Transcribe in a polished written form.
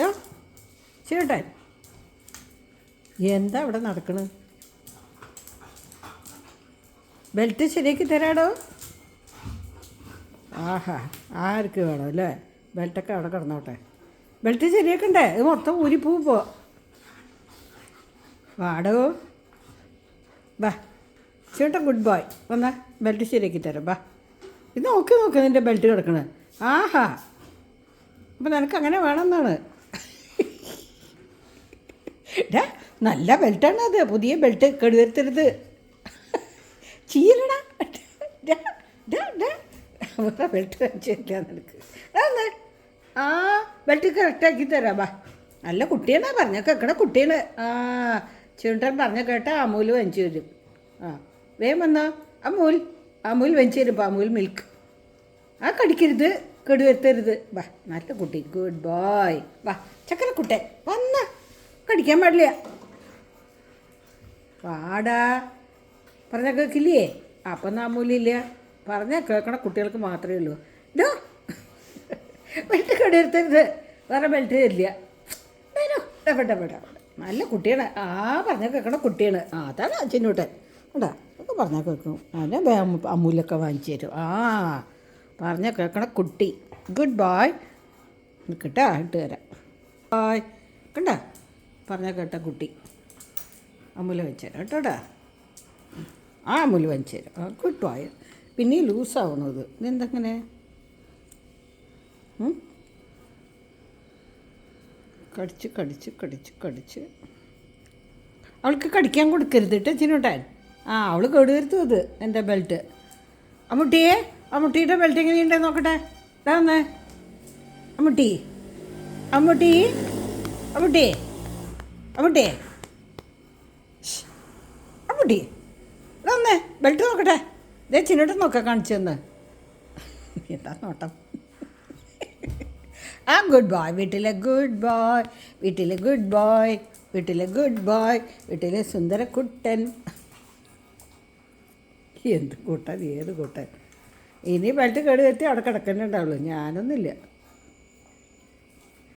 യോ ചേട്ടൻ എന്താ ഇവിടെ നടക്കണ്? ബെൽറ്റ് ശരിയാക്കി തരാടോ. ആഹാ, ആർക്ക് വേണം അല്ലേ? ബെൽറ്റൊക്കെ അവിടെ കിടന്നോട്ടെ. ബെൽറ്റ് ശരിയാക്കണ്ടേ? ഇത് മൊത്തം ഊരിപ്പോ. വാടോ, ബാ ചേട്ടൻ ഗുഡ് ബോയ്. വന്നാ ബെൽറ്റ് ശരിയാക്കി തരാം. ബാ, ഇത് നോക്കി നിൻ്റെ ബെൽറ്റ് കിടക്കണേ. ആഹാ, അപ്പം നിനക്ക് അങ്ങനെ വേണമെന്നാണ്. നല്ല ബെൽറ്റാണ് അത്, പുതിയ ബെൽറ്റ് കെടുവരുത്തരുത്. ചീലടാ വേറെ ബെൽറ്റ് വെച്ചില്ല നിനക്ക്. ആ ബെൽറ്റ് കറക്റ്റാക്കി തരാം. ബാ, നല്ല കുട്ടിയാണ്, പറഞ്ഞ കേൾക്കണ കുട്ടിയാണ്. ആ ചേട്ടൻ പറഞ്ഞ കേട്ട അമൂൽ വാങ്ങിച്ചു തരും. ആ വേഗം വന്നോ. അമൂൽ വാങ്ങിച്ചു തരും. ഇപ്പോൾ അമൂൽ മിൽക്ക്. ആ കടിക്കരുത്, കെടുവരുത്തരുത്. വാ, നല്ല കുട്ടി, ഗുഡ് ബോയ്. വാ ചക്കരക്കുട്ടൻ, വന്ന കടിക്കാൻ പാടില്ല. പാടാ പറഞ്ഞ കേൾക്കില്ലേ? അപ്പം അമൂലില്ല. പറഞ്ഞാൽ കേൾക്കണ കുട്ടികൾക്ക് മാത്രമേ ഉള്ളൂ. ഇതോ ബെൽറ്റ് കെടുവരുത്തരുത്, വേറെ ബെൽറ്റ് തരില്ല. പെട്ട നല്ല കുട്ടിയാണ്. ആ പറഞ്ഞാൽ കേൾക്കണ കുട്ടിയാണ്. ആ അതാണ് ചിന്നൂട്ടൻ. ഉണ്ടാ ഒക്കെ പറഞ്ഞാൽ കേൾക്കും. അതിനെ അമൂലൊക്കെ വാങ്ങിച്ചു തരും. ആ പറഞ്ഞാൽ കേൾക്കണ കുട്ടി, ഗുഡ് ബോയ്. നിൽക്കട്ടാ, ഇട്ട് തരാം. ബോയ് കണ്ട, പറഞ്ഞാൽ കേട്ട കുട്ടി. അമൂല വെച്ച് തരാം കേട്ടോടാ. ആ അമൂല് വാങ്ങിച്ചു തരാം. ആ ഗുഡ് ബോയ്. പിന്നെ ലൂസാവണത് ഇതെന്തെങ്ങനെ? കടിച്ച് അവൾക്ക് കടിക്കാൻ കൊടുക്കരുത് കേട്ടോ ചിന്നൂട്ടാൻ. ആ അവൾ കേടുവരുത്തും അത് എൻ്റെ ബെൽറ്റ്. അമ്മുട്ടിയുടെ ബെൽറ്റ് എങ്ങനെയുണ്ടെന്ന് നോക്കട്ടെ. ഇതാ വന്നേ അമ്മുട്ടി. ഇതാ വന്നേ ബെൽറ്റ് നോക്കട്ടെ. ഇതേ ചിന്നൂട്ടൻ നോക്കാം, കാണിച്ചു തന്ന്. എന്താ നോട്ടം? ആ ഗുഡ് ബോയ്, വീട്ടിലെ ഗുഡ് ബോയ്, വീട്ടിലെ സുന്ദരക്കുട്ടൻ. എന്ത് കൂട്ടൻ, ഏത് കൂട്ടൻ. ഇനി ബെൽറ്റ് കേട് വരുത്തി അവിടെ കിടക്കുന്നുണ്ടാവുള്ളൂ. ഞാനൊന്നുമില്ല.